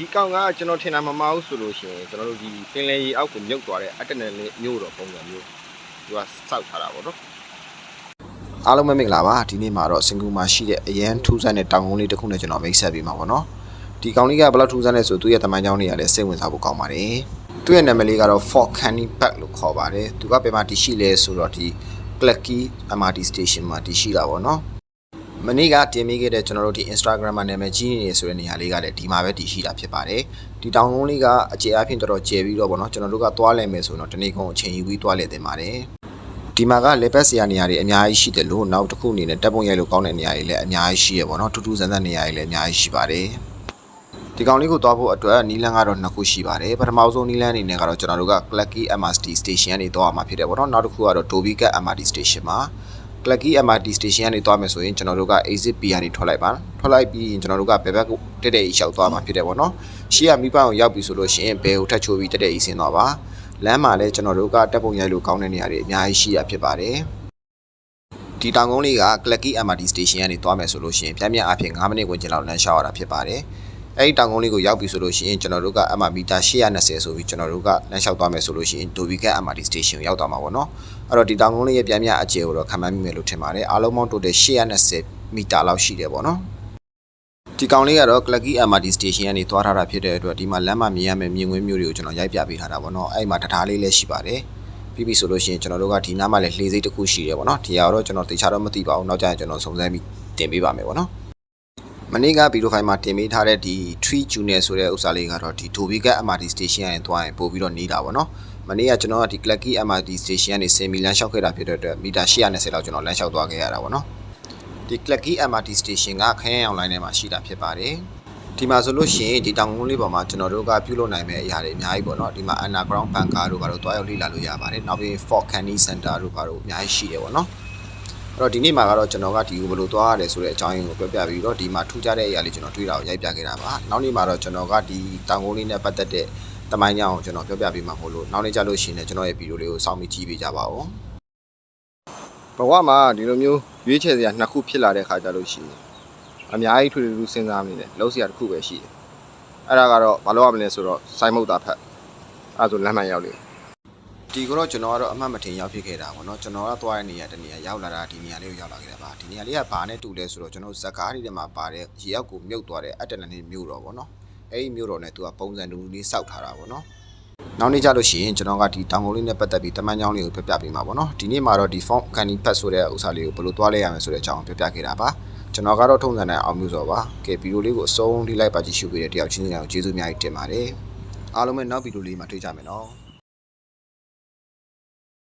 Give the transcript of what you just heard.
ဒီကောင်ကကျွန်တော်ထင်တာမမအောင်ဆိုလို့ရှိရင်ကျွန်တော်တို့ဒီပင်လယ်ရေအောက်ကိုမြုပ်သွားတဲ့အတက်နယ်လေးမျိုးတော့ပုံစံမျိုးသူကစောက်ထားတာပေါ့နော်အားလုံးပဲမင်္ဂလာပါဒီနေ့မှာတော့စင်ကာပူမှာရှိတဲ့အရန်ထူးဆန်းတဲ့တောင်ကုန်းလေးတစ်ခုနဲ့ကျွန်တော်မိတ်ဆက်ပေးမှာပေါ့နော်ဒီကောင်လေးကဘယ်လောက်ထူးဆန်းလဲဆိုသူ့ရဲ့တမိုင်းကြောင်းတွေကလည်းစိတ်ဝင်စားဖို့ကောင်းပါတယ်သူ့ရဲ့နာမည်လေးကတော့ Fort Canning Park လို့ခေါ်ပါတယ်သူကဘယ်မှာတည်ရှိလဲဆိုတော့ဒီ Clarke MRT Station မှာတည်ရှိတာပေါ့နော်မနေ့ကတင်ပေးခဲ့တဲ့ကျွန်တော်တို့ဒီ Instagram မှာနာမည်ကြီးနေဆိုတဲ့နေရာလေးကလည်းဒီမှာပဲတည်ရှိတာဖြစ်ပါတယ်ဒီတောင်ကုန်းလေးကအကျေအဖြစ်တော်တော်ကျယ်ပြီးတော့ပေါ့နော်ကျွန်တော်တို့ကသွားလဲမယ်ဆိုတော့တနေ့ကုန်အချိန်ယူပြီးသွားလဲတင်ပါတယ်ဒီမှာကလေပတ်စရာနေရာတွေအများကြီးရှိတယ်လို့နောက်တစ်ခုအနေနဲ့တပ်ပုံရိုက်လို့ကောင်းတဲ့နေရာတွေလည်းအများကြီးရှိရပေါ့နော်ထူးထူးဆန်းဆန်းနေရာတွေလည်းအများကြီးရှိပါတယ်ဒီကောင်လေးကိုသွားဖို့အတွက်နီးလန်းကတော့နှစ်ခုရှိပါတယ်ပထမဆုံးနီးလန်းအနေနဲ့ကတော့ကျွန်တော်တို့က Clarke MRT Station ကနေသွားမှာဖြစ်တယ်ပေါ့နော်နောက်တစ်ခုကတော့ Dhoby Ghat MRT Station မှာ Clarke MRT Station ကနေသွားမယ်ဆိုရင်ကျွန်တော်တို့က exit B ကနေထွက်လိုက်ပါထွက်လိုက်ပြီးရင်ကျွန်တော်တို့ကဘယ်ဘက်ကိုတက်တဲ့လျှောက်သွားမှာဖြစ်တယ်ပေါ့နော်ရှေ့ကမိပန်းကိုရောက်ပြီဆိုလို့ရှိရင်ဘယ်ကိုထပ်ချိုးပြီးတက်တဲ့ဆင်းသွားပါလမ်းမှာလည်းကျွန်တော်တို့ကတပ်ပုံရိုက်လို့ကောင်းတဲ့နေရာတွေအများကြီးရှိရဖြစ်ပါတယ်ဒီတောင်ကုန်းလေးက Clarke MRT Station ကနေသွားမယ်ဆိုလို့ရှိရင်ပြန်အဖြစ်9မိနစ်ဝန်းကျင်လောက်လမ်းလျှောက်ရတာဖြစ်ပါတယ်အဲဒီတောင်ကုန်းလေးကိုရောက်ပြီဆိုလို့ရှိရင်ကျွန်တော်တို့ကမီတာ820ဆိုပြီးကျွန်တော်တို့ကလမ်းလျှောက်သွားမယ်ဆိုလို့ရှိရင် Dhoby Ghat MRT Station ကိုရောက်သွားမှာပေါ့နော်အဲ့တော့ဒီတောင်ကုန်းလေးရဲ့ပြန်အကျယ်ကိုတော့ခံမှန်းမိမယ်လို့ထင်ပါတယ်အားလုံးပေါင်း total 820မီတာလောက်ရှိတယ်ပေါ့နော်ဒီကောင်လေးကတော့ Clarke MRT Station ကနေသွားထားတာဖြစ်တဲ့အတွက်ဒီမှာလမ်းမှာမြင်ရမယ့်မြင်ကွင်းမျိုးတွေကိုကျွန်တော်ရိုက်ပြပေးထားတာပေါ့နော်အဲ့မှာတရားလေးလည်းရှိပါတယ်ပြီးပြီဆိုလို့ရှိရင်ကျွန်တော်တို့ကဒီနားမှာလည်းလှေစိတ်တစ်ခုရှိတယ်ပေါ့နော်ဒီကတော့ကျွန်တော်တေချာတော့မသိပါဘူးနောက်ကျရင်ကျွန်တော်စုံစမ်းပြီးတင်ပေးပါမယ်ပေါ့နော်မနေ့ကဗီဒီယိုဖိုင်မှာတင်ပေးထားတဲ့ဒီ Tree Junior ဆိုတဲ့ဥစ္စာလေးကတော့ဒီ Dhoby Ghat MRT Station ကနေသွားရင်ပို့ပြီးတော့နေတာပေါ့နော်မနေ့ကကျွန်တော်ကဒီ Clarke MRT Station ကနေ10မီလမ်းလျှောက်ခဲ့တာဖြစ်တဲ့အတွက်မီတာ820လောက်ကျွန်တော်လမ်းလျှောက်သွားခဲ့ရတာပေါ့နော်ဒီ Clarke MRT Station ကခရမ်းအောင်လိုင်းထဲမှာရှိတာဖြစ်ပါတယ်ဒီမှာဆိုလို့ရှိရင်ဒီတောင်ကုန်းလေးပေါ်မှာကျွန်တော်တို့ကပြုလုပ်နိုင်မယ့်အရာတွေအများကြီးပေါ့နော်ဒီမှာ underground bunker တို့ဘာလို့တွားရောက်လေ့လာလို့ရပါတယ်နောက်ပြီး Fort Canning Center တို့ဘာလို့အများကြီးရှိတယ်ပေါ့နော်အဲ့တော့ဒီနေ့မှာကတော့ကျွန်တော်ကဒီကိုဘယ်လိုသွားရတယ်ဆိုတဲ့အကြောင်းရင်းကိုပြောပြပြီးတော့ဒီမှာထူးခြားတဲ့အရာလေးကျွန်တော်တွေ့တာကိုရိုက်ပြခဲ့တာပါနောက်နေ့မှာတော့ကျွန်တော်ကဒီတောင်ကုန်းလေးနဲ့ပတ်သက်တဲ့တမိုင်းကြောင်းကိုကျွန်တော်ပြောပြပေးမှာမို့လို့နောက်နေ့ကျလို့ရှိရင်ကျွန်တော်ရဲ့ဗီဒီယိုလေးကိုစောင့်ပြီးကြည့်ပေးကြပါဦးဘဝမှာဒီလိုမျိုးရွေးချယ်စရာနှစ်ခုဖြစ်လာတဲ့ခါကျလို့ရှိရင်အများကြီးထွေထွေစဉ်းစားနေတယ်လုံးစရာတစ်ခုပဲရှိတယ်အဲ့ဒါကတော့ဘာလို့ရမလဲဆိုတော့စိုင်းမုတ်တာဖက်အဲ့ဆိုလမ်းမှန်ရောက်လေဒီကတော့ကျွန်တော်ကတော့အမှတ်မထင်ရောက်ဖြစ်ခဲ့တာပေါ့နော်ကျွန်တော်ကသွားတဲ့နေရာတနေရာရောက်လာတာဒီနေရာလေးကိုရောက်လာခဲ့တာပါဒီနေရာလေးကဘာနဲ့တူလဲဆိုတော့ကျွန်တော်ဇကားတွေထဲမှာပါတဲ့ရေရောက်ကိုမြုပ်သွားတဲ့အတက်နယ်မျိုးတော့ပေါ့နော်အဲ့ဒီမျိုးတော့ ਨੇ သူကပုံစံတူလေးစောက်ထားတာပေါ့နော်နောက်နေ့ကျလို့ရှိရင်ကျွန်တော်ကဒီတောင်ကုန်းလေးနဲ့ပတ်သက်ပြီးတမန်ကြောင်းလေးကိုပြပြပေးမှာပေါ့နော်ဒီနေ့မှာတော့ဒီ Fort Canning Park ဆိုတဲ့ဥစ္စာလေးကိုဘယ်လိုသွားလဲရမယ်ဆိုတဲ့အကြောင်းပြပြခဲ့တာပါကျွန်တော်ကတော့ထုံးစံတဲ့အောင်မျိုးစောပါကဲဗီဒီယိုလေးကိုအဆုံးထိလိုက်ပါကြည့်ရှုပေးတဲ့တယောက်ချင်းစီကိုကျေးဇူးအများကြီးတင်ပါတယ်အားလုံးပဲနောက်ဗီဒီယိုလေးမှာတွေ့ကြမယ်နော်